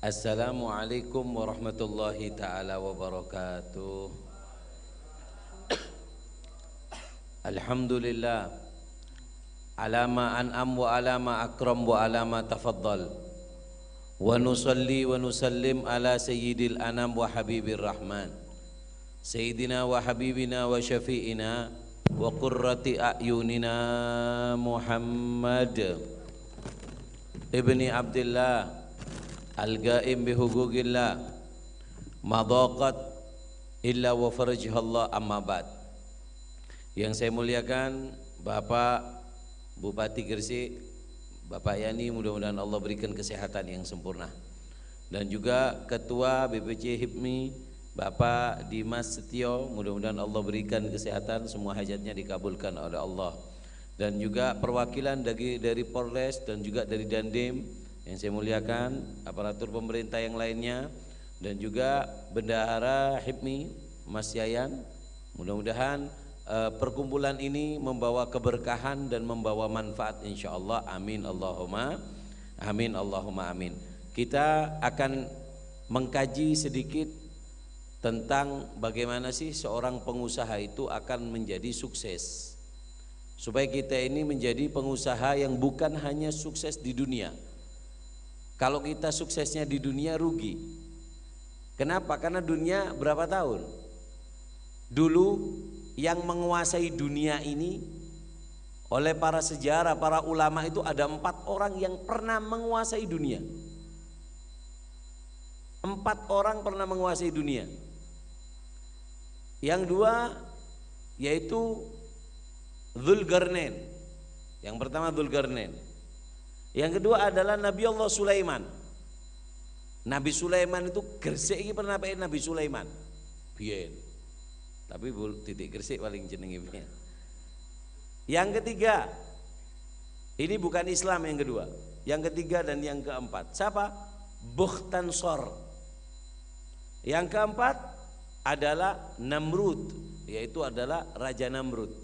Assalamualaikum warahmatullahi ta'ala wabarakatuh. Alhamdulillah alama an'am wa alama akram wa alama tafaddal. Wa nusalli wa nusallim ala sayyidil anam wa habibir rahman sayyidina wa habibina wa syafi'ina wa qurrati a'yunina Muhammad ibni Abdillah al-ghaim bihugugillah madaqat illa wa farajhallah amma ba'd. Yang saya muliakan Bapak Bupati Gresik, Bapak Yani, mudah-mudahan Allah berikan kesehatan yang sempurna, dan juga Ketua BPC HIPMI Bapak Dimas Setio, mudah-mudahan Allah berikan kesehatan, semua hajatnya dikabulkan oleh Allah, dan juga perwakilan dari Polres dan juga dari Dandim yang saya muliakan, aparatur pemerintah yang lainnya, dan juga bendahara HIPMI Mas Yayan. Mudah-mudahan perkumpulan ini membawa keberkahan dan membawa manfaat insyaallah. Amin Allahumma amin Allahumma amin. Kita akan mengkaji sedikit tentang bagaimana sih seorang pengusaha itu akan menjadi sukses, supaya kita ini menjadi pengusaha yang bukan hanya sukses di dunia. Kalau kita suksesnya di dunia rugi. Kenapa? Karena dunia berapa tahun? Dulu yang menguasai dunia ini oleh para sejarah, para ulama itu ada 4 orang yang pernah menguasai dunia. 4 orang pernah menguasai dunia. Yang 2 yaitu Dzulqarnain. Yang pertama Dzulqarnain. Yang kedua adalah Nabi Allah Sulaiman. Nabi Sulaiman itu Gresik ini pernah pakai Nabi Sulaiman. Biyen. Tapi titik Gresik paling jenenge biyen. Yang ketiga, ini bukan Islam yang kedua. Yang ketiga dan yang keempat, siapa? Bukhtansor. Yang keempat adalah Namrud, yaitu adalah Raja Namrud.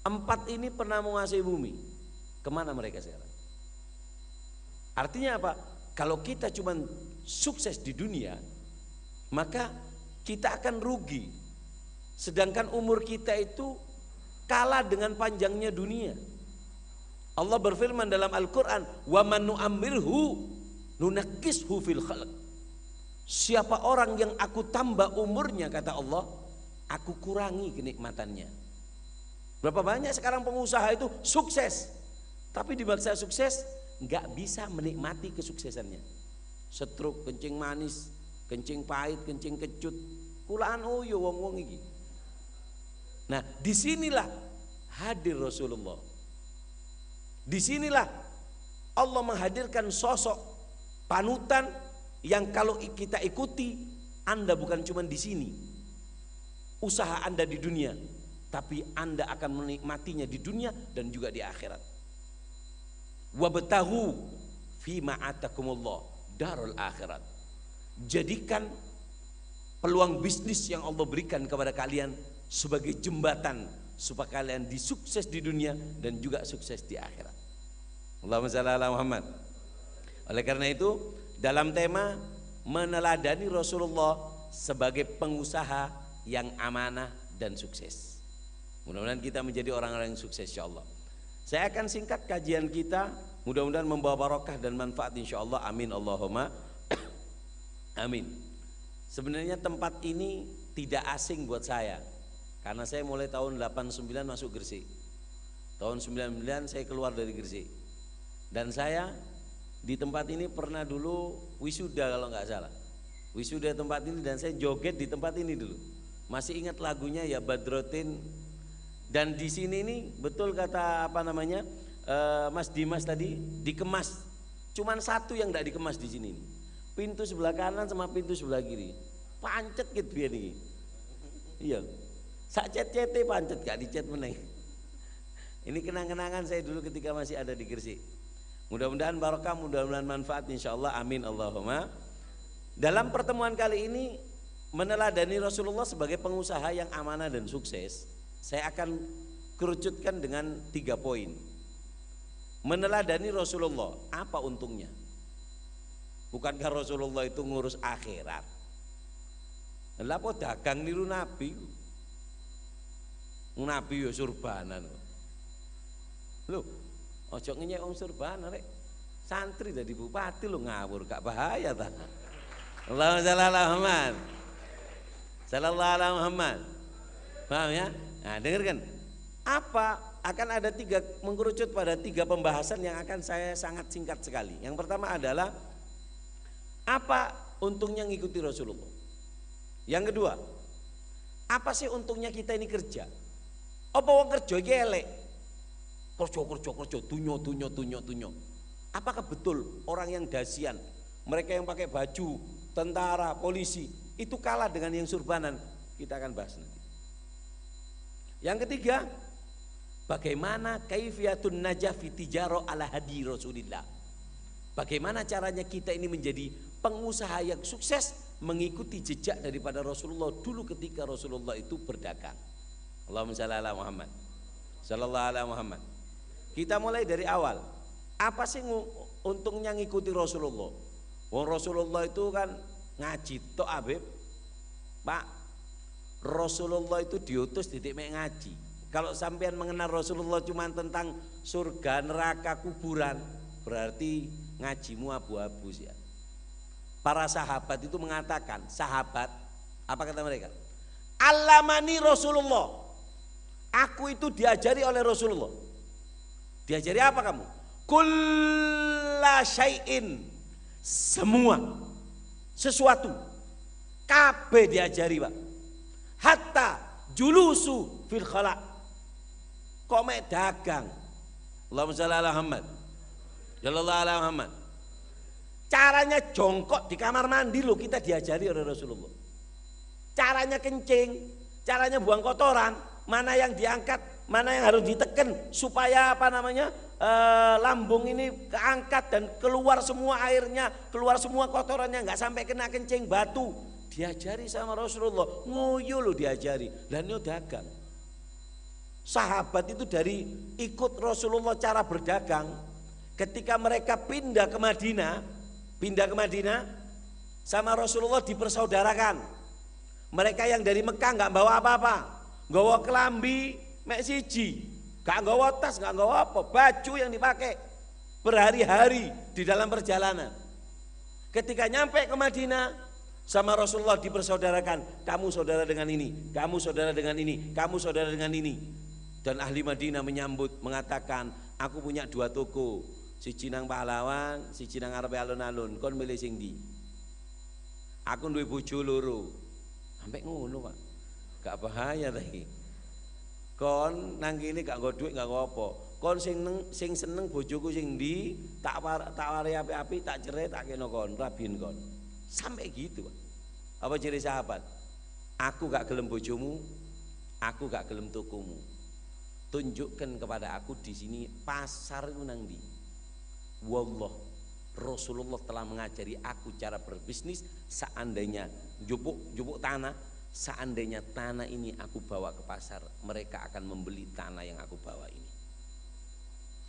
4 ini pernah menguasai bumi. Kemana mereka sekarang? Artinya apa? Kalau kita cuma sukses di dunia, maka kita akan rugi. Sedangkan umur kita itu kalah dengan panjangnya dunia. Allah berfirman dalam Al-Quran, wa man nu'ammirhu nunakkishu fil khalq. Siapa orang yang aku tambah umurnya, kata Allah, aku kurangi kenikmatannya. Berapa banyak sekarang pengusaha itu sukses, tapi dimaksa sukses nggak bisa menikmati kesuksesannya. Stroke, kencing manis, kencing pahit, kencing kecut, kulaan oyo wong-wong iki. Nah, disinilah hadir Rasulullah. Disinilah Allah menghadirkan sosok panutan yang kalau kita ikuti, Anda bukan cuma di sini, usaha Anda di dunia, tapi Anda akan menikmatinya di dunia dan juga di akhirat. Wabtaghu fima atakumullah darul akhirat. Jadikan peluang bisnis yang Allah berikan kepada kalian sebagai jembatan supaya kalian disukses di dunia dan juga sukses di akhirat. Allahumma shalli ala Muhammad. Oleh karena itu, dalam tema meneladani Rasulullah sebagai pengusaha yang amanah dan sukses, mudah-mudahan kita menjadi orang-orang yang sukses insyaallah. Saya akan singkat kajian kita, mudah-mudahan membawa barokah dan manfaat insyaallah. Amin Allahumma amin. Sebenarnya tempat ini tidak asing buat saya, karena saya mulai tahun 89 masuk Gresik. Tahun 99 saya keluar dari Gresik. Dan saya di tempat ini pernah dulu wisuda kalau nggak salah. Wisuda tempat ini dan saya joget di tempat ini dulu. Masih ingat lagunya ya Badrotin. Dan di sini nih betul kata apa namanya Mas Dimas tadi, dikemas. Cuman satu yang tidak dikemas di sini. Pintu sebelah kanan sama pintu sebelah kiri. Pancet gitu biar nih. Iya. Sak cet-cete pancet gak dicet meneng. Ini kenang-kenangan saya dulu ketika masih ada di Gresik. Mudah-mudahan barokah, mudah-mudahan manfaat insyaallah. Amin Allahumma. Dalam pertemuan kali ini meneladani Rasulullah sebagai pengusaha yang amanah dan sukses, saya akan kerucutkan dengan 3 poin. Meneladani Rasulullah, apa untungnya? Bukankah Rasulullah itu ngurus akhirat? Lah apa dagang niru Nabi? Nabi yo surbanan. Lho, ojo ngenyek wong surbanan rek. Santri dadi bupati lho ngawur, gak bahaya ta? Allahumma shalli ala Muhammad. Sallallahu alaihi Muhammad. Paham ya? Nah, dengarkan. Apa akan ada mengkerucut pada 3 pembahasan yang akan saya sangat singkat sekali. Yang pertama adalah apa untungnya ngikuti Rasulullah? Yang kedua, apa sih untungnya kita ini kerja? Apa wong kerja iki elek? Kerja, tunyo. Apakah betul orang yang dasian, mereka yang pakai baju tentara, polisi, itu kalah dengan yang surbanan? Kita akan bahas nanti. Yang ketiga, bagaimana kaifiyatun najah fi tijaro ala hadi Rasulillah? Bagaimana caranya kita ini menjadi pengusaha yang sukses mengikuti jejak daripada Rasulullah dulu ketika Rasulullah itu berdagang. Allahumma shalli ala Muhammad. Sallallahu alaihi Muhammad. Kita mulai dari awal. Apa sih untungnya ngikuti Rasulullah? Wong Rasulullah itu kan ngaji tok Habib. Pak, Rasulullah itu diutus didik mek ngaji. Kalau sampean mengenal Rasulullah cuma tentang surga, neraka, kuburan, berarti ngajimu abu-abu sih. Para sahabat itu mengatakan, sahabat, apa kata mereka? Allamani Rasulullah. Aku itu diajari oleh Rasulullah. Diajari apa kamu? Kulla syai'in. Semua sesuatu kabeh diajari, Pak. Hatta julusu fil khala. Kok mek dagang. Allahumma shalli ala Muhammad. Sallallahu alaihi Muhammad. Caranya jongkok di kamar mandi lo kita diajari oleh Rasulullah. Caranya kencing, caranya buang kotoran, mana yang diangkat, mana yang harus diteken supaya lambung ini keangkat dan keluar semua airnya, keluar semua kotorannya, nggak sampai kena kencing batu. Diajari sama Rasulullah, ngoyo lo diajari. Dan ini dagang. Sahabat itu dari ikut Rasulullah cara berdagang, ketika mereka pindah ke Madinah sama Rasulullah dipersaudarakan. Mereka yang dari Mekah nggak bawa apa-apa, nggawa kelambi mek siji, nggak nggawa tas, nggak nggawa apa, baju yang dipakai berhari-hari di dalam perjalanan. Ketika nyampe ke Madinah sama Rasulullah dipersaudarakan, kamu saudara dengan ini, kamu saudara dengan ini, kamu saudara dengan ini. Dan ahli Madinah menyambut mengatakan, aku punya 2 toko, siji nang Pahlawan, siji nang arepe alun-alun, kon milih sing ndi? Aku duwe bojo loro. Sampai ngono, Pak. Gak bahaya ta iki. Kon nang kene gak nggo dhuwit, gak nggo apa. Kon sing seneng bojoku sing ndi, tak wari apik-apik, tak cerai, tak kena kon, rabin kon. Sampai gitu, Pak. Apa ciri sahabat? Aku gak gelem bojomu, aku gak gelem tokomu. Tunjukkan kepada aku di sini pasar itu nang ndi. Wallah, Rasulullah telah mengajari aku cara berbisnis. Seandainya jupuk tanah, seandainya tanah ini aku bawa ke pasar, mereka akan membeli tanah yang aku bawa ini.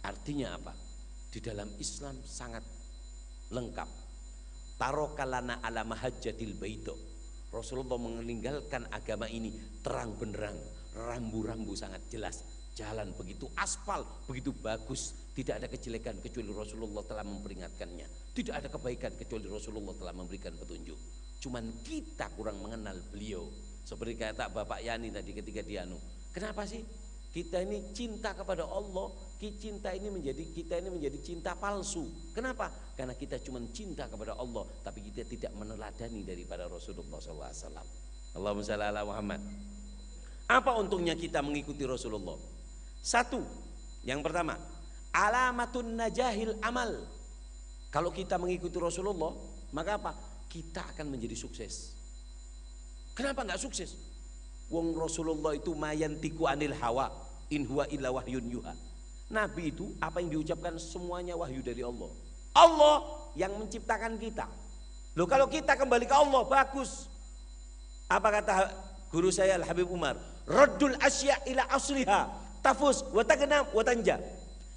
Artinya apa? Di dalam Islam sangat lengkap. Tarokalana ala mahajjatil baito. Rasulullah meninggalkan agama ini terang benderang, rambu-rambu sangat jelas. Jalan begitu aspal, begitu bagus, tidak ada kejelekan kecuali Rasulullah telah memperingatkannya. Tidak ada kebaikan kecuali Rasulullah telah memberikan petunjuk. Cuman kita kurang mengenal beliau. Seperti kata Bapak Yani tadi ketika dianu. Kenapa sih kita ini cinta kepada Allah? Kita ini menjadi cinta palsu. Kenapa? Karena kita cuma cinta kepada Allah, tapi kita tidak meneladani daripada Rasulullah SAW. Allahumma shalli ala Muhammad. Apa untungnya kita mengikuti Rasulullah? 1, yang pertama, alamatun najahil amal. Kalau kita mengikuti Rasulullah, maka apa? Kita akan menjadi sukses. Kenapa enggak sukses? Wong Rasulullah itu mayantiku anil hawa, in huwa illa wahyun yuha. Nabi itu apa yang diucapkan semuanya wahyu dari Allah. Allah yang menciptakan kita. Loh, kalau kita kembali ke Allah bagus. Apa kata guru saya Al Habib Umar? Raddul asya ila asliha tafus wa tagnam wa tanja.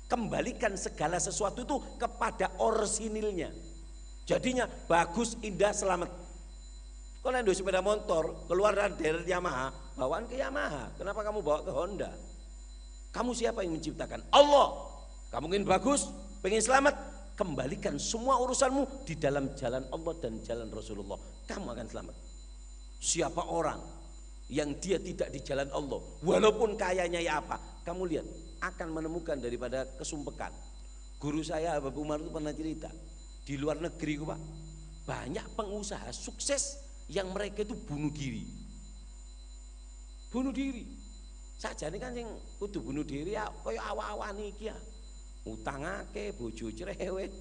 Kembalikan segala sesuatu itu kepada orisinilnya. Jadinya bagus, indah, selamat. Kalau anda sepeda motor keluar dari Yamaha, bawaan ke Yamaha. Kenapa kamu bawa ke Honda? Kamu siapa yang menciptakan? Allah. Kamu ingin bagus, pengen selamat, kembalikan semua urusanmu di dalam jalan Allah dan jalan Rasulullah. Kamu akan selamat. Siapa orang yang dia tidak di jalan Allah, walaupun kayanya ya apa, kamu lihat akan menemukan daripada kesumpekan. Guru saya Bapak Umar itu pernah cerita, di luar negeri Pak, banyak pengusaha sukses yang mereka itu bunuh diri. Bunuh diri. Sajane kan sing kudu bunuh diri ya kaya awak-awak niki ya. Utangake, bojo cerewet.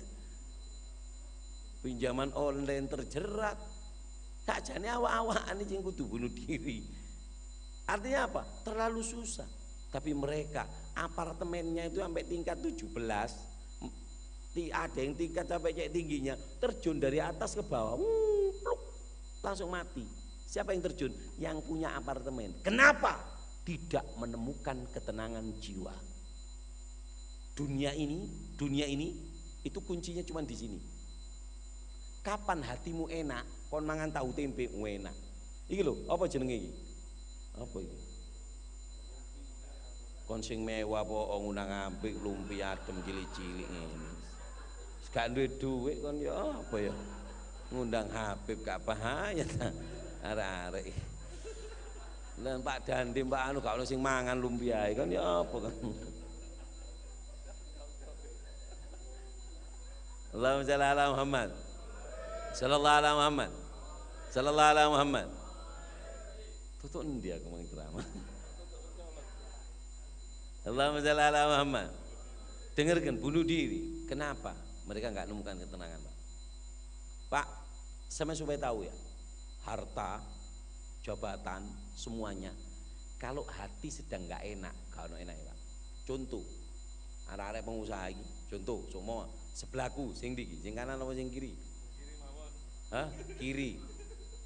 Pinjaman online terjerat. Sajane awak-awak sing kudu bunuh diri. Artinya apa? Terlalu susah. Tapi mereka apartemennya itu sampai tingkat 17. Ada yang tingkat sampai kayak tingginya, terjun dari atas ke bawah, pluk, langsung mati. Siapa yang terjun? Yang punya apartemen. Kenapa? Tidak menemukan ketenangan jiwa. Dunia ini itu kuncinya cuma di sini. Kapan hatimu enak, kon mangan tahu tempe enak. Iki lho, apa jenenge iki? Apa iki? Kon sing mewah apa ngundang ambek lumpia adem cilik-cilik ngene. Gak duwe dhuwit kon ya apa ya? Ngundang Habib gak bahaya ta. Arek-arek. Lan Pak Dandi Mbak Anu gak ono sing mangan lumpia kan ya apa kan. Allahumma shalli ala Muhammad. Sallallahu alaihi Muhammad. Sallallahu alaihi Muhammad. Tutuk endi aku mang ceramah. Allahumma shalli ala Muhammad. Dengarkan, bunuh diri. Kenapa? Mereka nggak menemukan ketenangan, Pak. Pak, sama supaya tahu ya, harta, jabatan, semuanya. Kalau hati sedang nggak enak, kalau enak ya Pak. Contoh, arek-arek pengusaha ini, contoh, semua sebelahku, sing di, sing kanan apa sing kiri? Kiri mawon. Hah? Kiri.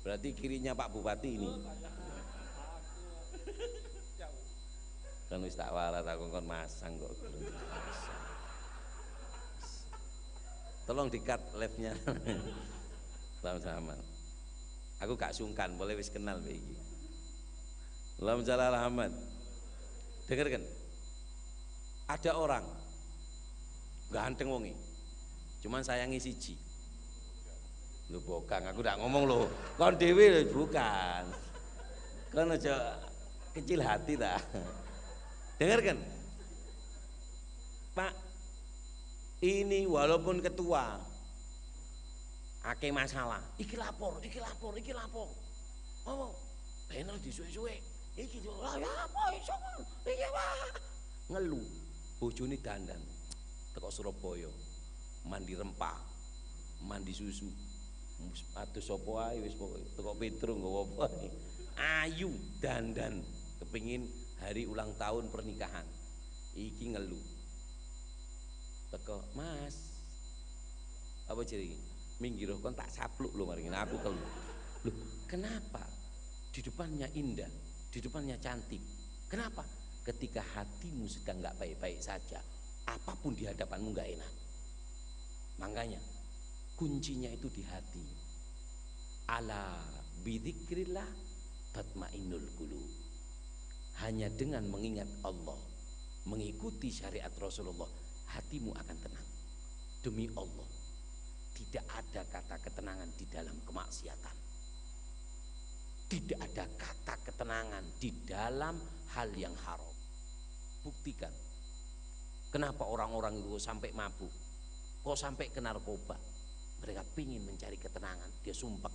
Berarti kirinya Pak Bupati ini. Kan wis tak waras aku kon masang kok. Tolong di-cut live-nya. Sama-sama. Aku gak sungkan, boleh wis kenal mbek iki. Allahumma shalli ala Muhammad. Dengarkan. Ada orang ganteng wonge. Cuman sayangi siji. Lho bukan, aku ndak ngomong lho. Kon dhewe bukan. Kon aja kecil hati ta. Dengarkan. Pak, ini walaupun ketua akeh masalah, iki lapor. Oh, panel disuwe-suwe. Iki lah ya apa iso? Iki Pak. Ngeluh. Bojone dandan teko Surabaya. Mandi rempah, mandi susu. Atus sapa ae wis pokoke teko Petro nggawa apa. Ayu dandan kepingin hari ulang tahun pernikahan. Iki ngeluh. Teko, Mas. Apa jenenge? Minggir kon tak sapluk lho mari aku keluh. Loh, kenapa? Di depannya indah, di depannya cantik. Kenapa? Ketika hatimu sedang enggak baik-baik saja, apapun di hadapanmu enggak enak. Makanya kuncinya itu di hati. Ala bidzikrillah tatmainnul qulub. Hanya dengan mengingat Allah, mengikuti syariat Rasulullah, hatimu akan tenang. Demi Allah, tidak ada kata ketenangan di dalam kemaksiatan. Tidak ada kata ketenangan di dalam hal yang haram. Buktikan. Kenapa orang-orang itu sampai mabuk? Kok sampai ke narkoba? Mereka ingin mencari ketenangan. Dia sumpek.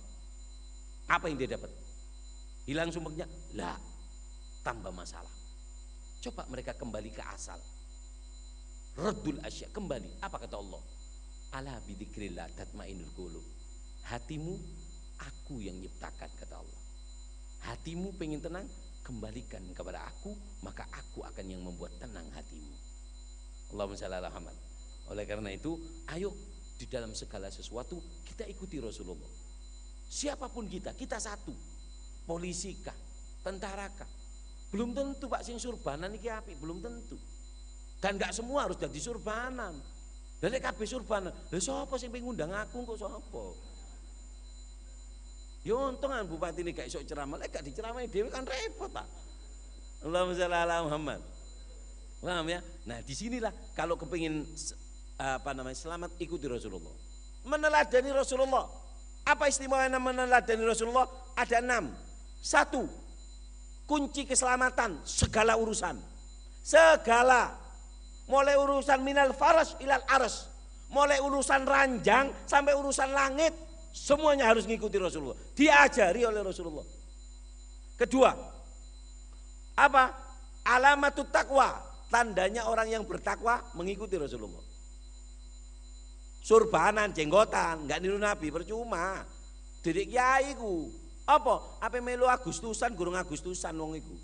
Apa yang dia dapat? Hilang sumpeknya? Lah, tambah masalah. Coba mereka kembali ke asal. Raddul asya, kembali. Apa kata Allah? Ala bidzikrillah tatmainnul qulub. Hatimu aku yang nyiptakan, kata Allah. Hatimu pengen tenang, kembalikan kepada aku, maka aku akan yang membuat tenang hatimu. Allahumma shalli ala Muhammad. Oleh karena itu, ayo di dalam segala sesuatu kita ikuti Rasulullah. Siapapun kita satu. Polisi kah, tentara kah? Belum tentu Pak sing surbanan iki apik, belum tentu. Dan gak semua harus jadi surbanan. Lah lek kabeh surban, lha sapa sing pengen ngundang aku kok sapa? Ya untungan bupati ini gak iso ceramah, lek gak diceramahi dhewe kan repot ta. Allahumma sholli ala Muhammad. Paham ya? Nah, disinilah kalau kepingin selamat ikuti Rasulullah. Meneladani Rasulullah. Apa istimewanya meneladani Rasulullah? Ada 6. 1. Kunci keselamatan segala urusan. Segala. Mulai urusan minal faras ilal aras. Mulai urusan ranjang sampai urusan langit. Semuanya harus mengikuti Rasulullah. Diajari oleh Rasulullah. Kedua, apa? Alamatut taqwa. Tandanya orang yang bertakwa mengikuti Rasulullah. Surbanan, jenggotan, enggak niru Nabi, percuma. Didik kiai ku. Apa melu Agustusan, gurung Agustusan wong iku.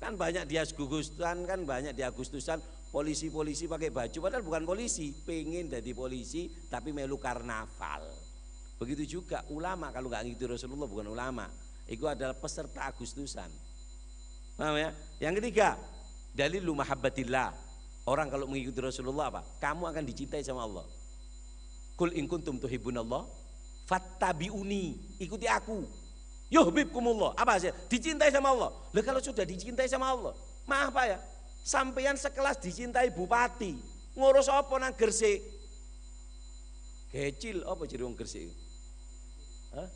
Kan banyak di Agustusan, kan banyak di Agustusan polisi-polisi pakai baju padahal bukan polisi, pengen jadi polisi tapi melu karnaval. Begitu juga ulama kalau nggak ngikuti Rasulullah bukan ulama, itu adalah peserta Agustusan. Paham ya? Yang ketiga, dalilu mahabbatillah. Orang kalau mengikuti Rasulullah apa? Kamu akan dicintai sama Allah. Kul in kuntum tuhibbunallah fattabi'uni, ikuti aku. Yuhibbukumullah. Apa sih? Dicintai sama Allah. Lah kalau sudah dicintai sama Allah, maaf Pak ya, sampeyan sekelas dicintai bupati, ngurus apa nang Gresik? Kecil apa jadi wong Gresik? Hah?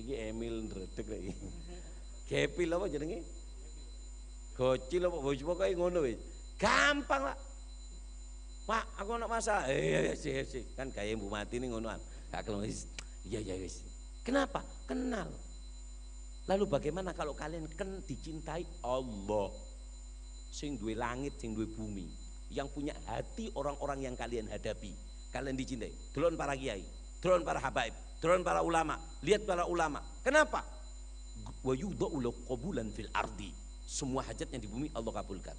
Iki Emil ndredeg lagi. Kepil apa jenenge? Gocil apa bos pokoke ngono wis. Gampang lah. Pak, aku nak masalah. Sih. Kan kayak Bu Mati ini ngonoan. Gak kelem wis. Iya wis. Kenapa? Kenal. Lalu bagaimana kalau kalian dicintai Allah? Sing duwe langit, sing duwe bumi, yang punya hati orang-orang yang kalian hadapi. Kalian dicintai. Delon para kiai, delon para habaib, delon para ulama. Lihat para ulama. Kenapa? Wa yudha'u qabulan fil ardi. Semua hajatnya di bumi Allah kabulkan.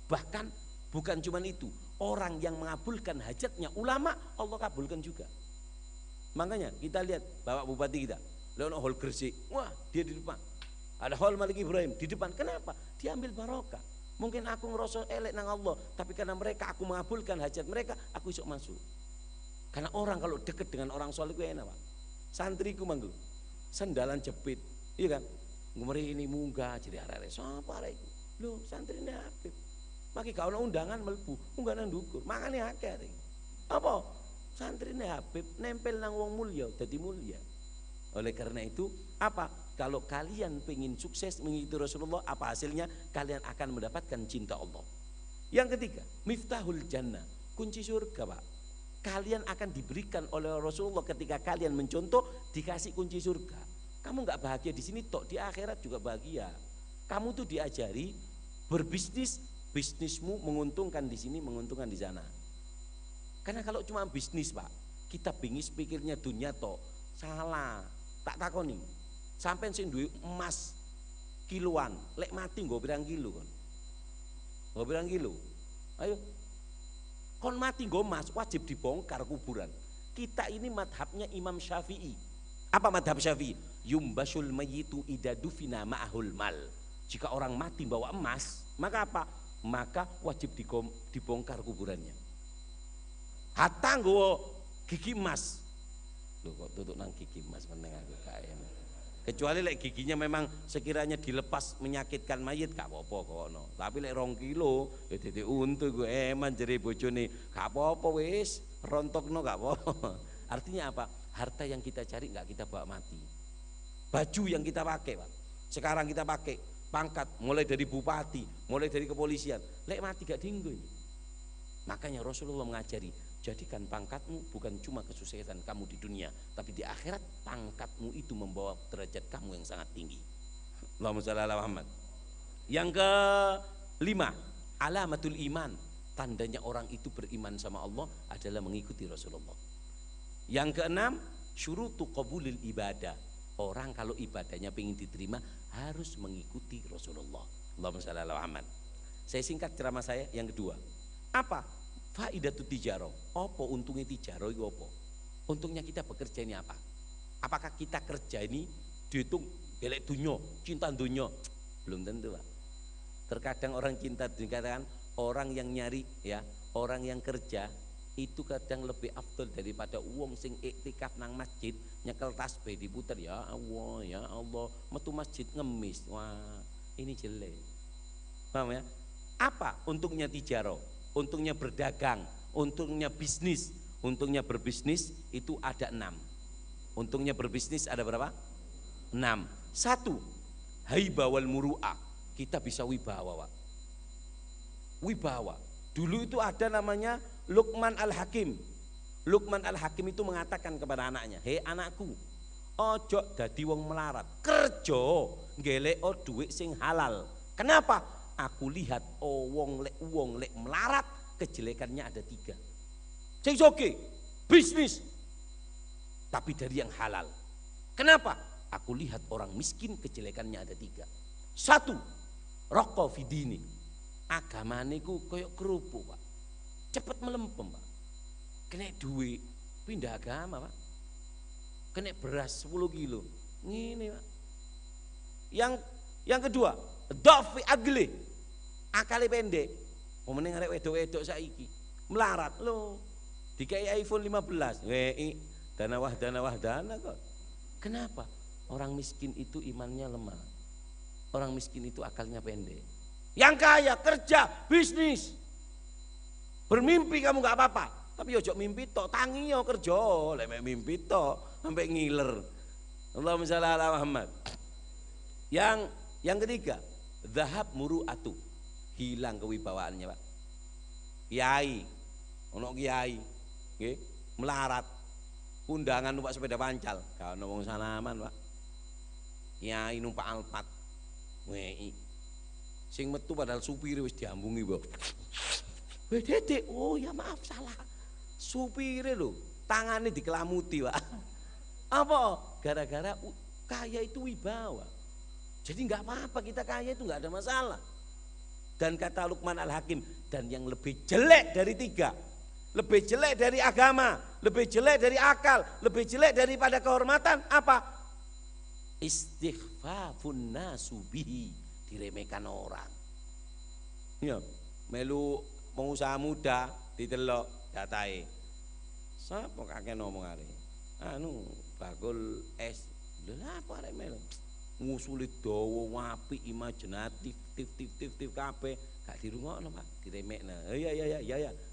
Bahkan bukan cuma itu, orang yang mengabulkan hajatnya ulama Allah kabulkan juga. Makanya kita lihat Bapak Bupati kita, Leono Hall Gresik, wah dia di depan. Ada Hall Malik Ibrahim di depan. Kenapa? Dia ambil barokah. Mungkin aku ngerasa elek nang Allah, tapi karena mereka aku mengabulkan hajat mereka, aku isok masuk. Karena orang kalau dekat dengan orang soleh itu enak Pak. Santriku manggu, sendalan jepit, iya kan? Ngumeri ini munggah jadi arek-arek sapa arek iku? Lho, santrine Habib. Maki gak ono undangan mlebu, munggah nang ndukur. Makane akeh arek. Apa? Santrine Habib nempel nang wong mulya dadi mulya. Oleh karena itu, apa? Kalau kalian pengen sukses mengikuti Rasulullah, apa hasilnya? Kalian akan mendapatkan cinta Allah. Yang ketiga, miftahul jannah, kunci surga Pak. Kalian akan diberikan oleh Rasulullah ketika kalian mencontoh, dikasih kunci surga. Kamu nggak bahagia di sini tok, di akhirat juga bahagia. Kamu tuh diajari berbisnis, bisnismu menguntungkan di sini, menguntungkan di sana. Karena kalau cuma bisnis Pak, kita bingis pikirnya dunia tok, salah. Tak takoni. Sampai sing duwe emas kiloan, lek mati nggo pirang kilo kon. Nggo pirang kilo? Ayo. Kon mati nggo emas wajib dibongkar kuburan. Kita ini madhabnya Imam Syafi'i. Apa madhab Syafi'i? Yumbasul mayyitu idadufina ma'ahul mal. Jika orang mati bawa emas, maka apa? Maka wajib dibongkar kuburannya. Hatta nggo gigi emas. Loh kok tutuk nang gigi emas meneng aku kae. Kecuali lek giginya memang sekiranya dilepas menyakitkan mayit gak apa-apa kono. Tapi lek 2 kilo ya dadi untu gue eman jere bojone gak apa-apa wis rontokno gak apa-apa. Artinya apa? Harta yang kita cari gak kita bawa mati. Baju yang kita pakai Pak, sekarang kita pakai pangkat mulai dari bupati, mulai dari kepolisian, lek mati gak dienggo. Makanya Rasulullah mengajari, jadikan pangkatmu bukan cuma kesuksesan kamu di dunia, tapi di akhirat pangkatmu itu membawa derajat kamu yang sangat tinggi. Allahumma shalli ala Muhammad. Yang kelima, alamatul iman, tandanya orang itu beriman sama Allah adalah mengikuti Rasulullah. Yang keenam, syurutu qabulil ibadah. Orang kalau ibadahnya pengen diterima harus mengikuti Rasulullah. Allahumma shalli ala Muhammad. Saya singkat ceramah saya yang kedua. Apa? Faidatut tijarah. Apa untungnya tijarah itu apa? Untungnya kita bekerja ini apa? Apakah kita kerja ini dihitung golek dunya, cinta dunya? Belum tentu Pak. Terkadang orang cinta dikatakan orang yang nyari ya, orang yang kerja itu kadang lebih afdol daripada wong sing iktikaf nang masjid nyekel tasbih diputer ya Allah metu masjid ngemis. Wah, ini jelek. Paham ya? Apa untungnya tijaro? Untungnya berdagang, untungnya bisnis. Untungnya berbisnis itu ada 6. Untungnya berbisnis ada berapa? 6. 1, haibah wal muru'ah. Kita bisa wibawa, Pak. Wibawa. Dulu itu ada namanya Luqman Al-Hakim. Luqman Al-Hakim itu mengatakan kepada anaknya, "Hei anakku, ojo dadi wong melarat. Kerja ngeleko duit sing halal. Kenapa? Aku lihat wong lek melarat kejelekannya ada 3. Sing soge bisnis tapi dari yang halal. Kenapa? Aku lihat orang miskin kejelekannya ada 3. 1, roko fidini. Agamane ku koyok kerupuk, Pak. Cepat melempem, Pak. Kena duit pindah agama, Pak. Kena beras 10 kilo. Ngene, Pak. Yang kedua, dhafi agli. Akale pendek. Pemenang arek wedok-wedok saiki. Melarat lho. Dikai iPhone 15. WI dana wahdana kok. Kenapa? Orang miskin itu imannya lemah. Orang miskin itu akalnya pendek. Yang kaya kerja, bisnis. Bermimpi kamu nggak apa-apa, tapi ojo mimpi tok, tangi yo kerja, lek mimpi tok sampai ngiler. Allahumma shalli ala Muhammad. Yang ketiga, zahab muru'atu. Hilang kewibawaannya, Pak. Kiai, ono kiai, nggih, melarat. Undangan numpak sepeda pancal, gak ono wong salaman, Pak. Kiai numpak Alphard. WI. Sing metu padahal supire wis diambungi, Pak. Weh Dedek, oh ya maaf salah. Supire lho, tangannya dikelamuti, Pak. Apa? Gara-gara kaya itu wibawa. Jadi nggak apa-apa kita kaya itu nggak ada masalah. Dan kata Luqman Al-Hakim, dan yang lebih jelek dari 3, lebih jelek dari agama, lebih jelek dari akal, lebih jelek daripada kehormatan, apa? Istighfafun nasubihi, diremehkan orang. Ya, melu pengusaha muda ditelok datai. Sapa kakek ngomong arek? Anu, bakul es. Lha apa arek melu? Ngusuli dawa apik imajinatif tif kabeh gak dirungokno, Pak, diremekno.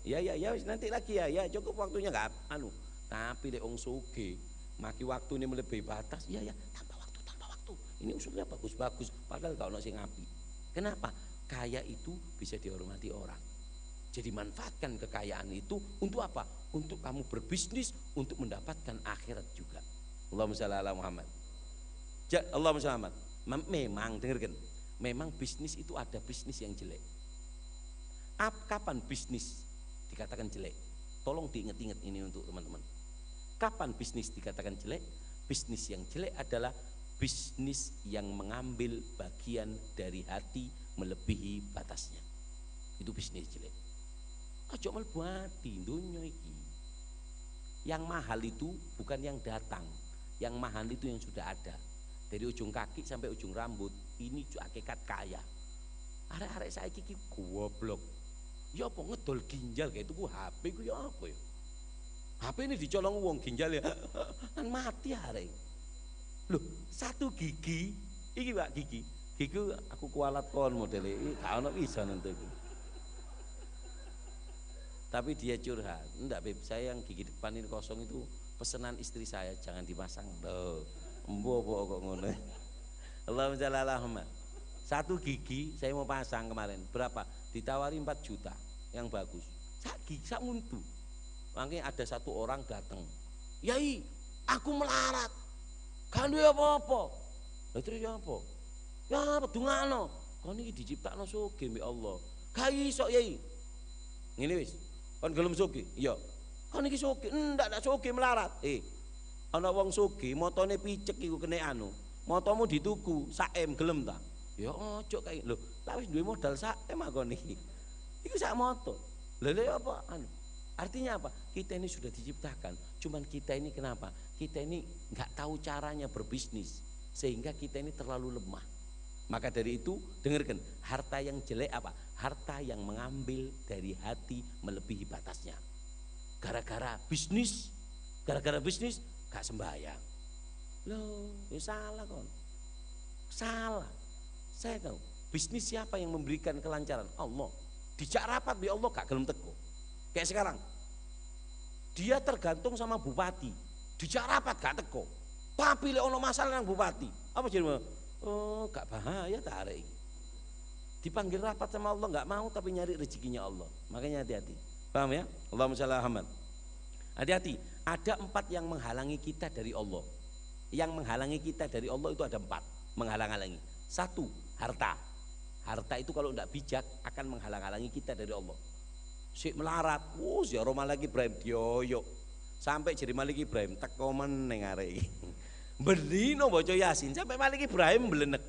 Ya wis nanti lagi ya cukup waktunya enggak anu. Tapi lek wong sugih maki waktune melebihi batas, ya tambah waktu. Ini usulnya bagus-bagus padahal gak ono sing apik. Kenapa? Kaya itu bisa dihormati orang. Jadi manfaatkan kekayaan itu untuk apa? Untuk kamu berbisnis, untuk mendapatkan akhirat juga. Allahumma shalli ala Muhammad. Allahumma shalli ala Muhammad. Memang dengarkan, memang bisnis itu ada bisnis yang jelek. Kapan bisnis dikatakan jelek? Tolong diingat-ingat ini untuk teman-teman. Kapan bisnis dikatakan jelek? Bisnis yang jelek adalah bisnis yang mengambil bagian dari hati melebihi batasnya. Itu bisnis jelek. Aja mlebu ati donya iki. Yang mahal itu bukan yang datang. Yang mahal itu yang sudah ada. Dari ujung kaki sampai ujung rambut, ini hakikat kaya. Arek-arek saiki iki goblok. Ya apa ngedol ginjal kayak tuku HP ku ya apa ya? HP ini dicolong wong ginjal ya. Kan mati arek. Loh, 1 gigi, iki Pak gigi. Gigi aku kualat kon modele iki gak ono bisa nentu. Tapi dia curhat, enggak Beb, saya yang gigi depan ini kosong itu pesanan istri saya, jangan dipasang. Loh, embo kok ngono. Allahumma shalli ala Muhammad. 1 gigi saya mau pasang kemarin, berapa? Ditawari 4 juta, yang bagus. Sak gigi, sak untu. Makanya ada 1 orang datang, "Yai, aku melarat. Kan duwe apa-apa." Lah terus ya apa? Ya pedungano. Kon iki diciptakno sugih mbek Allah. Gak iso, Yai. Ngene wis. Kon gelem sugih? Iya. Kon iki sugih, ndak sugih melarat. Ana wong sugih motone picek iku kene anu. Motomu dituku sak M gelem ta? Ya ojo kae. Lho, lak wis duwe modal sak M kon iki. Iku sak moto. Lha apa anu? Artinya apa? Kita ini sudah diciptakan. Cuman kita ini kenapa? Kita ini enggak tahu caranya berbisnis. Sehingga kita ini terlalu lemah. Maka dari itu dengarkan, harta yang jelek apa? Harta yang mengambil dari hati melebihi batasnya. Gara-gara bisnis gak sembahyang. Loh, ya salah kon. Salah. Saya tahu, bisnis siapa yang memberikan kelancaran? Allah. Dijak rapat bi Allah gak gelem teko. Kayak sekarang. Dia tergantung sama bupati. Dijak rapat gak teko. Tapi lek ono masalah nang bupati, apa jadi? Oh, gak bahaya tarik. Dipanggil rapat sama Allah nggak mau tapi nyari rezekinya Allah. Makanya hati-hati. Paham ya? Allahumma shalli ala Muhammad. Hati-hati. Ada 4 yang menghalangi kita dari Allah. Yang menghalangi kita dari Allah itu ada 4 menghalang-halangi. 1, harta. Harta itu kalau tidak bijak akan menghalang-halangi kita dari Allah. Sik melarat, ya Roma lagi Ibrahim dioyok. Sampai jadi Malik Ibrahim teko meneng arek iki. Bendino baca Yasin sampai Malik Ibrahim belenek.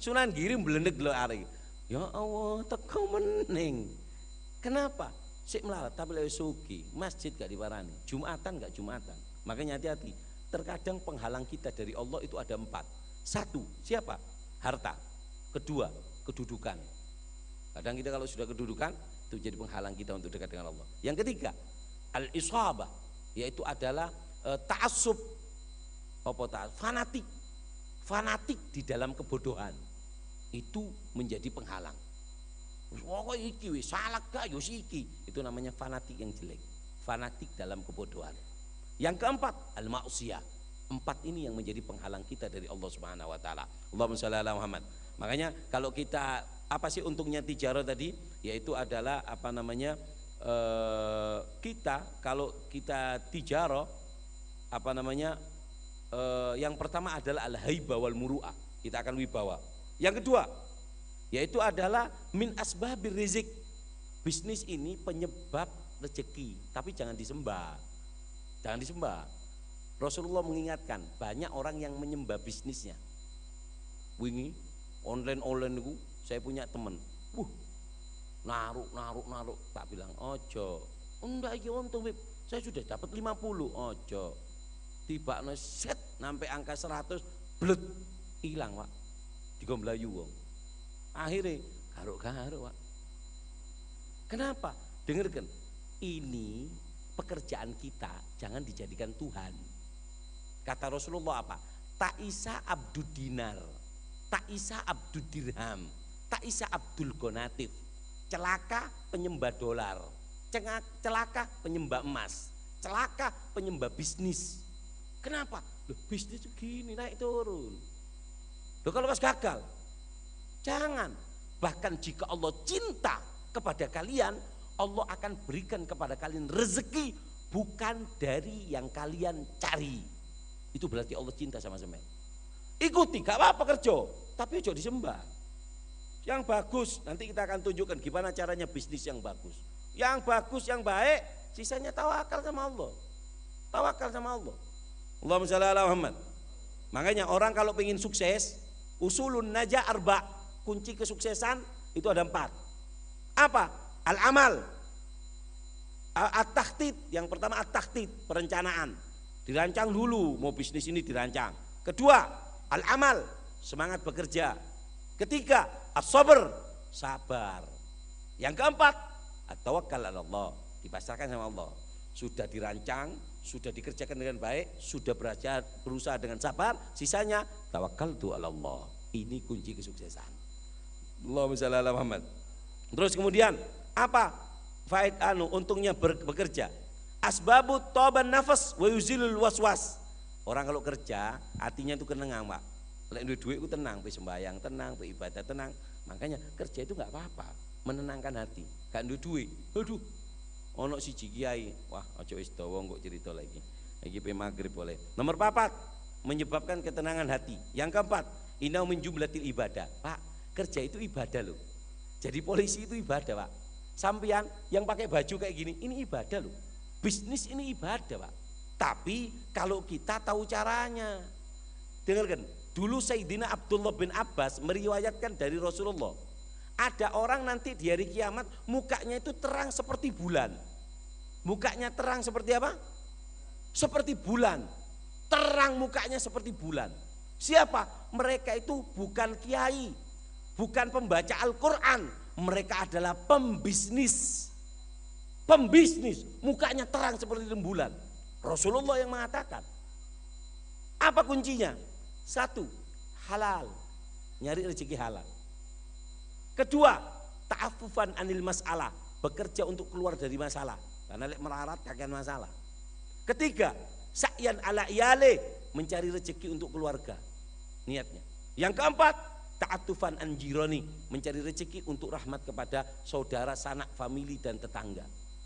Sunan Giri belenek lho arek. Ya Allah, teko meneng. Kenapa? Sik melarat tapi lewat suki, masjid gak diwarani, Jumatan gak Jumatan. Makanya hati-hati. Terkadang penghalang kita dari Allah itu ada 4. 1, siapa? Harta. 2, kedudukan. Kadang kita kalau sudah kedudukan itu jadi penghalang kita untuk dekat dengan Allah. Yang ketiga, al-isabah, yaitu adalah ta'assub. Fanatik. Fanatik di dalam kebodohan. Itu menjadi penghalang. Kok iki wis salah gak yo iki. Itu namanya fanatik yang jelek. Fanatik dalam kebodohan. Yang keempat, al-ma'siyah. 4 ini yang menjadi penghalang kita dari Allah Subhanahu wa taala. Allahumma shalli ala Muhammad. Makanya kalau kita apa sih untungnya tijarah tadi? Yaitu adalah apa namanya? Kita kalau kita tijarah apa namanya? Yang pertama adalah al-haibah wal muru'ah. Kita akan wibawa. Yang kedua, yaitu adalah min asbabir rizq. Bisnis ini penyebab rezeki, tapi jangan disembah. Jangan disembah. Rasulullah mengingatkan, banyak orang yang menyembah bisnisnya. Wingi online itu saya punya teman. Naruh. Tak bilang, ojo. Enggak iki untung, Bib. Saya sudah dapat 50. Ojo. Tiba set sampai angka 100, blet hilang, Pak. Digomblayu wong. Akhirnya garuk-garuk, Pak. Kenapa? Dengarkan. Ini pekerjaan kita jangan dijadikan Tuhan. Kata Rasulullah apa? Ta'isa abdud dinar, ta'isa abdud dirham, ta'isa abdul gonatif. Celaka penyembah dolar, celaka penyembah emas, celaka penyembah bisnis. Kenapa? Loh, bisnis itu gini naik turun. Loh, kalau pas gagal, jangan. Bahkan jika Allah cinta kepada kalian, Allah akan berikan kepada kalian rezeki bukan dari yang kalian cari. Itu berarti Allah cinta sama semen. Ikuti, gak apa-apa kerja, tapi jangan disembah. Yang bagus, nanti kita akan tunjukkan gimana caranya bisnis yang bagus. Yang bagus, yang baik, sisanya tawakal sama Allah. Tawakal sama Allah. Allahumma shalli ala Muhammad. Makanya orang kalau pengen sukses, usulun najah arba, kunci kesuksesan itu ada 4. Apa? Al-amal, at-takhtid. Yang pertama at-takhtid, perencanaan. Dirancang dulu mau bisnis ini dirancang. Kedua, al-amal, semangat bekerja. Ketiga, as-sabr, sabar. Yang keempat, at-tawakkal ala Allah, dipasrahkan sama Allah. Sudah dirancang, sudah dikerjakan dengan baik, sudah berusaha dengan sabar, sisanya tawakkaltu ala Allah. Ini kunci kesuksesan. Allahumma shalli ala Muhammad. Terus kemudian apa? Untungnya bekerja. Asbabut tauban nafas wa yuzilul waswas. Orang kalau kerja hatinya itu kenengang, Pak. Lek duit itu tenang, pe sembahyang tenang, pe ibadah tenang. Makanya kerja itu enggak apa-apa, menenangkan hati. Gak duit. Aduh. Ono siji kiai, wah aja wis dawa kok cerita lagi. Iki pe magrib boleh. Nomor 4, menyebabkan ketenangan hati. Yang keempat, inau min jumlatil ibadah. Pak, kerja itu ibadah loh. Jadi polisi itu ibadah, Pak. Sampean yang pakai baju kayak gini, ini ibadah loh. Bisnis ini ibadah, Pak. Tapi kalau kita tahu caranya. Dengarkan, dulu Sayyidina Abdullah bin Abbas meriwayatkan dari Rasulullah. Ada orang nanti di hari kiamat mukanya itu terang seperti bulan. Mukanya terang seperti apa? Seperti bulan. Terang mukanya seperti bulan. Siapa? Mereka itu bukan kiai, bukan pembaca Al-Quran, mereka adalah pembisnis. Pembisnis, mukanya terang seperti rembulan. Rasulullah yang mengatakan. Apa kuncinya? Satu, halal, nyari rezeki halal. Kedua, ta'affufan anil masalah, bekerja untuk keluar dari masalah. Karena lek melarat kakek masalah. Ketiga, sa'yan ala iyale, mencari rezeki untuk keluarga. Niatnya. Yang keempat, ta'atufan anjironi, mencari rezeki untuk rahmat kepada saudara, sanak, famili dan tetangga.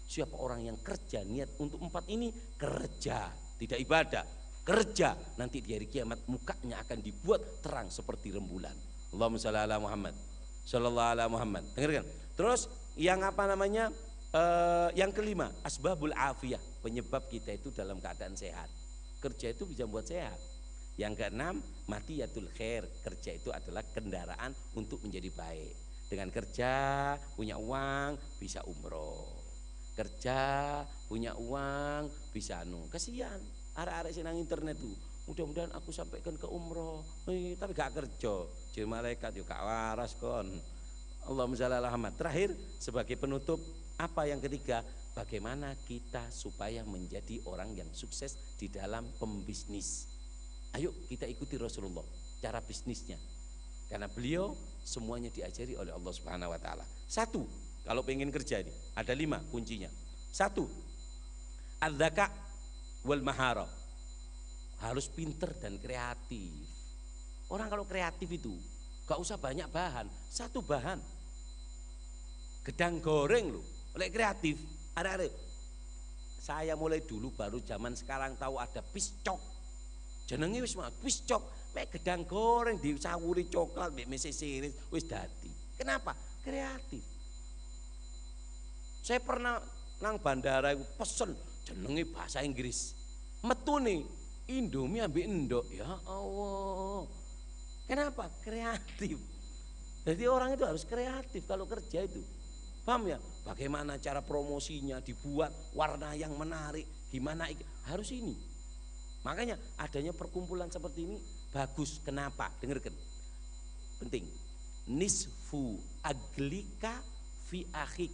Siapa orang yang kerja niat untuk empat ini, kerja, tidak ibadah, kerja, nanti di hari kiamat mukanya akan dibuat terang seperti rembulan. Allahumma shalli ala Muhammad, sallallahu ala Muhammad. Dengarkan. Terus yang apa namanya? Yang kelima, asbabul afiyah, penyebab kita itu dalam keadaan sehat. Kerja itu bisa membuat sehat. Yang keenam, matiyatul khair, kerja itu adalah kendaraan untuk menjadi baik. Dengan kerja punya uang bisa umroh. Kerja punya uang bisa kasihan arek-arek senang internet tuh. Mudah-mudahan aku sampaikan ke umroh, tapi gak kerja. Jadi malaikat yuk gak waras kon. Allahumma shalli ala Muhammad. Terakhir sebagai penutup, apa yang ketiga? Bagaimana kita supaya menjadi orang yang sukses di dalam pembisnis. Ayo kita ikuti Rasulullah cara bisnisnya. Karena beliau semuanya diajari oleh Allah Subhanahu wa taala. Satu, kalau pengen kerja ini ada 5 kuncinya. Satu, adzaka wal mahara. Harus pinter dan kreatif. Orang kalau kreatif itu gak usah banyak bahan, satu bahan. Gedang goreng loh, oleh kreatif. Ada. Saya mulai dulu baru zaman sekarang tahu ada piscok. Jenenge wis piscok, mek gedang goreng dicawuri coklat mek mesesiris wis dadi. Kenapa? Kreatif. Saya pernah nang bandara iku pesen jenenge bahasa Inggris. Metune Indomie ambek endok, ya Allah. Kenapa? Kreatif. Jadi orang itu harus kreatif kalau kerja itu. Paham ya? Bagaimana cara promosinya dibuat warna yang menarik, gimana harus ini. Makanya adanya perkumpulan seperti ini bagus. Kenapa? Dengarkan. Penting. Nisfu aglika fi akhik.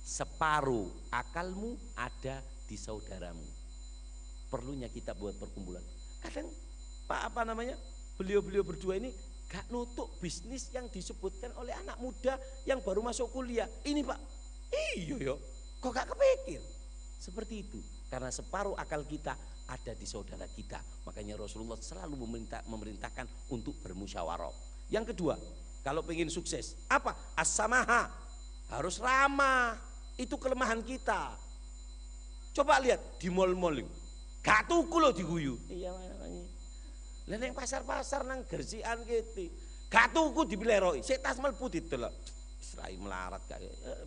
Separuh akalmu ada di saudaramu. Perlunya kita buat perkumpulan. Kadang beliau-beliau berdua ini gak nutup bisnis yang disebutkan oleh anak muda yang baru masuk kuliah. Ini Pak, iya yo, kok gak kepikir? Seperti itu. Karena separuh akal kita ada di saudara kita. Makanya Rasulullah selalu memerintahkan untuk bermusyawarah. Yang kedua, kalau pengen sukses, apa? As-samaha, harus ramah. Itu kelemahan kita. Coba lihat di mal-mal itu, gak tuku loh diguyu. Iya makanya. Lah ning pasar-pasar nang Gersikan gitu, gak tuku dibeleroi. Sik tas mlebu didelok. Serai melarat gak.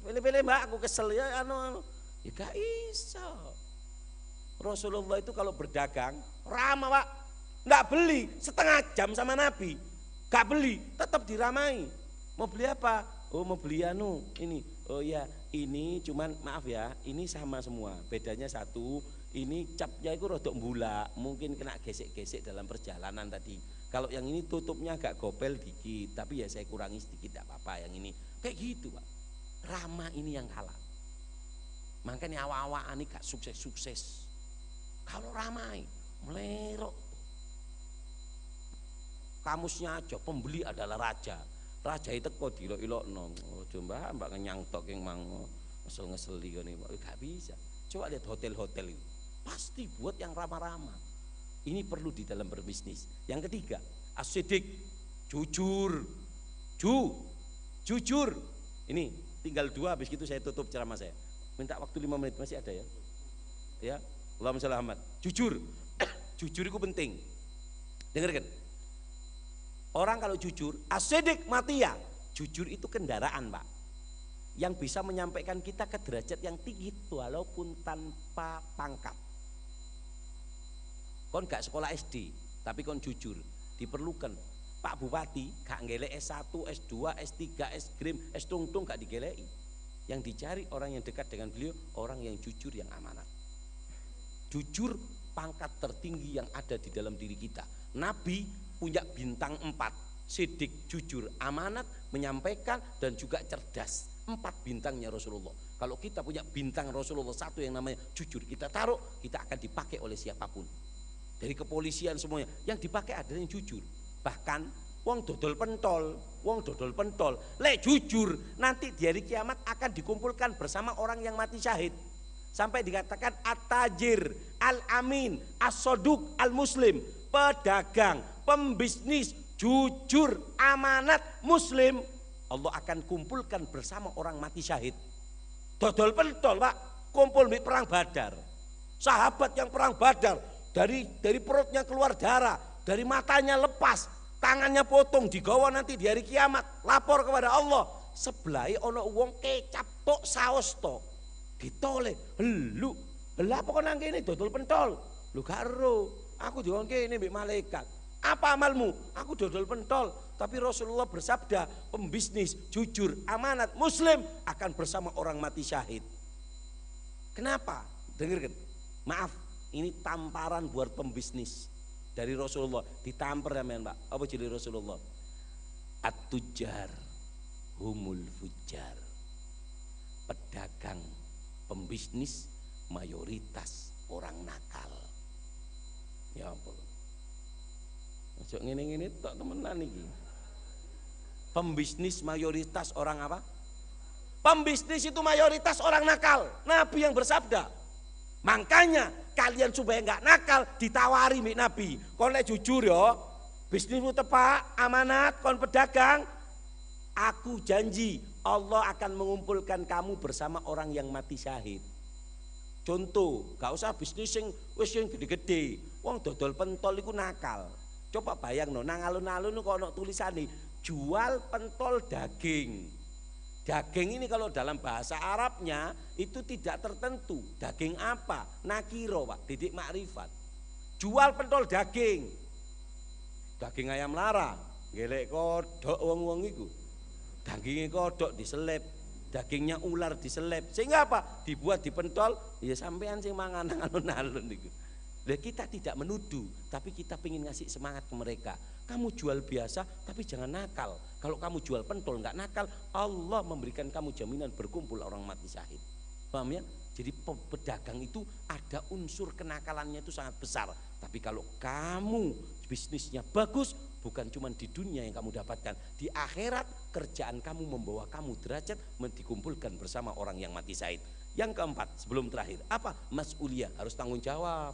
Pilih-pilih Mbak, aku kesel ya anu. Ya gak iso. Rasulullah itu kalau berdagang ramah Pak. Enggak beli setengah jam sama Nabi. Gak beli, tetap diramai. Mau beli apa? Oh mau beli ini. Oh ya ini cuman maaf ya, ini sama semua. Bedanya satu, ini capnya itu rodok mbulak, mungkin kena gesek-gesek dalam perjalanan tadi. Kalau yang ini tutupnya agak gopel dikit, tapi ya saya kurangi sedikit tidak apa-apa yang ini. Kayak gitu Pak. Ramah ini yang kalah. Makanya awak-awak ini gak sukses-sukses. Kalau ramai, melerok. Kamusnya aja, pembeli adalah raja. Raja itu kok dilok-ilokno. Oh, coba mbak kenyang tok yang mang ngesel-ngeseli gini, gak bisa. Coba lihat hotel-hotel itu. Pasti buat yang ramah-ramah. Ini perlu di dalam berbisnis. Yang ketiga, asidik, jujur. Jujur. Ini tinggal 2, habis itu saya tutup ceramah saya. Minta waktu 5 menit, masih ada ya? Ya, Allahumma shalli ala Muhammad. Jujur. Jujur itu penting. Dengarkan. Orang kalau jujur, asidik matiya. Jujur itu kendaraan Pak, yang bisa menyampaikan kita ke derajat yang tinggi walaupun tanpa pangkat. Kon gak sekolah SD, tapi kon jujur. Diperlukan Pak Bupati gak ngelek S1, S2, S3, S-Grim, S-Tung-Tung gak digelei. Yang dicari orang yang dekat dengan beliau, orang yang jujur, yang amanat. Jujur pangkat tertinggi yang ada di dalam diri kita. Nabi punya bintang 4, sidik, jujur, amanat, menyampaikan, dan juga cerdas. 4 bintangnya Rasulullah. Kalau kita punya bintang Rasulullah satu yang namanya jujur, kita taruh, kita akan dipakai oleh siapapun. Dari kepolisian semuanya, yang dipakai adalah yang jujur. Bahkan wong dodol pentol, lek jujur nanti di hari kiamat akan dikumpulkan bersama orang yang mati syahid. Sampai dikatakan at-tajir, al-amin, as-soduk, al-muslim, pedagang, pembisnis, jujur, amanat, muslim, Allah akan kumpulkan bersama orang mati syahid. Dodol pentol Pak, kumpul di perang Badar. Sahabat yang perang Badar, dari perutnya keluar darah, dari matanya lepas, tangannya potong, digawa nanti di hari kiamat, lapor kepada Allah. Sebelai ono wong kecap tok saos tok, ditoleh, lu apa kau nang kene dodol pentol? Lu karo, aku diwong kene mbek malaikat. Apa amalmu? Aku dodol pentol. Tapi Rasulullah bersabda, pembisnis, jujur, amanat, muslim akan bersama orang mati syahid. Kenapa? Dengarkan. Maaf, ini tamparan buat pembisnis dari Rasulullah. Ditampar sampean, Pak. Apa jadi Rasulullah? At-tujjar humul fujjar. Pedagang, pembisnis mayoritas orang nakal. Ya ampun. Ojo ngene-ngene tok temenan iki. Pembisnis mayoritas orang apa? Pembisnis itu mayoritas orang nakal. Nabi yang bersabda. Makanya kalian supaya enggak nakal ditawari mbek Nabi. Kon lek jujur yo, bisnismu tepak, amanat, kon pedagang, aku janji Allah akan mengumpulkan kamu bersama orang yang mati syahid. Contoh, gak usah bisnis sing wis sing gede-gede. Wong dodol pentol iku nakal. Coba bayang no, nang alun-alun kok ono tulisane jual pentol daging. Daging ini kalau dalam bahasa Arabnya itu tidak tertentu. Daging apa? Nakiro Pak, didik makrifat. Jual pentol daging. Daging ayam lara, gelek kodok wong-wong iku. Dagingnya kodok diselip, dagingnya ular diselip. Sehingga apa? Dibuat di pentol, ya sampean sing mangan nang alun-alun iku. Nah, kita tidak menuduh, tapi kita pengen ngasih semangat ke mereka. Kamu jual biasa, tapi jangan nakal. Kalau kamu jual pentol nggak nakal, Allah memberikan kamu jaminan berkumpul orang mati syahid. Paham ya? Jadi pedagang itu ada unsur kenakalannya itu sangat besar. Tapi kalau kamu bisnisnya bagus, bukan cuma di dunia yang kamu dapatkan, di akhirat kerjaan kamu membawa kamu derajat dikumpulkan bersama orang yang mati syahid. Yang keempat, sebelum terakhir, apa? Mas'uliyah, harus tanggung jawab.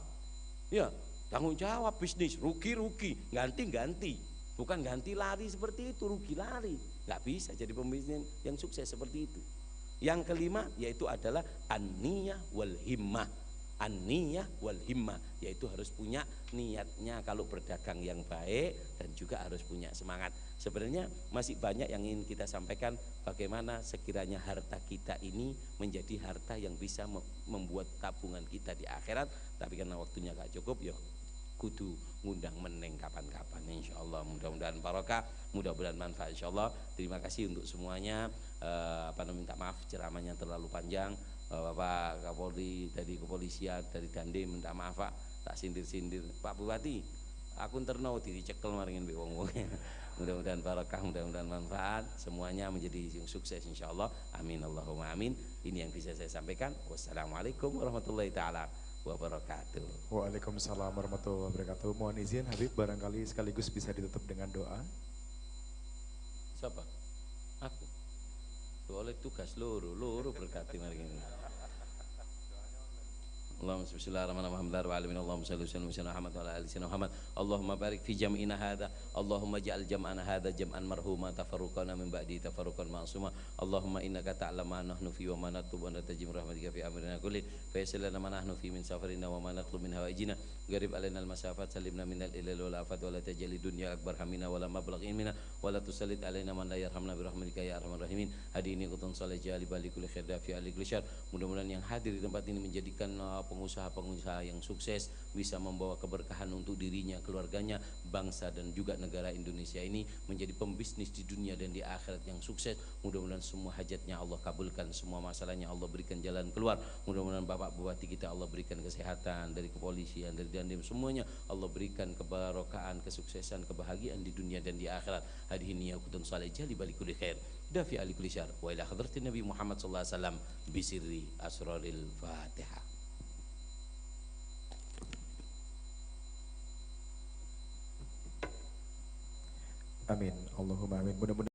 Ya, tanggung jawab bisnis, rugi-rugi, ganti-ganti. Bukan ganti lari seperti itu, rugi lari. Nggak bisa jadi pembisnis yang sukses seperti itu. Yang kelima yaitu adalah an-niyah wal himmah. An-niyah wal himmah, yaitu harus punya niatnya kalau berdagang yang baik dan juga harus punya semangat. Sebenarnya masih banyak yang ingin kita sampaikan, bagaimana sekiranya harta kita ini menjadi harta yang bisa membuat tabungan kita di akhirat. Tapi karena waktunya gak cukup, ya kudu ngundang meneng kapan-kapan. Insyaallah mudah-mudahan barokah, mudah-mudahan manfaat insyaallah. Terima kasih untuk semuanya. Minta maaf ceramahnya terlalu panjang. Bapak Kapolri dari kepolisian dari Dandim minta maaf Pak, tak sindir-sindir. Pak Bupati, aku terno dicekel maringin mbek wong-wong. Mudah-mudahan barokah, mudah-mudahan manfaat, semuanya menjadi yang sukses insyaallah. Amin Allahumma amin. Ini yang bisa saya sampaikan. Wassalamualaikum warahmatullahi taala wabarakatuh. Waalaikumsalam warahmatullahi wabarakatuh. Mohon izin Habib barangkali sekaligus bisa ditutup dengan doa. Siapa? Aku. Oleh tugas loro berkati mari ini. Allahumma bismillahirrahmanirrahim. Allahumma shalli wa sallim Muhammad wa ala ali sayyidina Muhammad. Allahumma barik fi jam'ina hadza. Allahumma ja'al jam'ana hadza jam'an marhuma tafarruqana min ba'di tafarruqan ma'suma. Allahumma innaka ta'lamu ma nahnu fi wa ma natlubu an tajim rahmatika fi amrina kulli. Fa yassir lana ma nahnu fi min safarina wa ma natlubu min hawaijina. Gharib alaina al-masafat salimna min al-ilal wal afat wa la tajali dunya akbar hamina wa la mablagh ilmina wa la tusallit alaina man la yarhamna bi rahmatika ya arhamar rahimin. Hadi ini kutun salih jali bali kulli khair dafi ali kulli syarr. Mudah-mudahan yang hadir di tempat ini menjadikan semua pengusaha-pengusaha yang sukses bisa membawa keberkahan untuk dirinya, keluarganya, bangsa dan juga negara Indonesia ini menjadi pembisnis di dunia dan di akhirat yang sukses. Mudah-mudahan semua hajatnya Allah kabulkan, semua masalahnya Allah berikan jalan keluar. Mudah-mudahan Bapak Bupati kita Allah berikan kesehatan, dari kepolisian, dari Dandim, semuanya Allah berikan kebarokahan, kesuksesan, kebahagiaan di dunia dan di akhirat. Hadhihi niyakutun salih jali balikul khair dafi ali kulli syar wa ila hadratin Nabi Muhammad sallallahu alaihi wasallam bisirri asraril Fatihah. Amin. Allahumma amin. Mudah-mudahan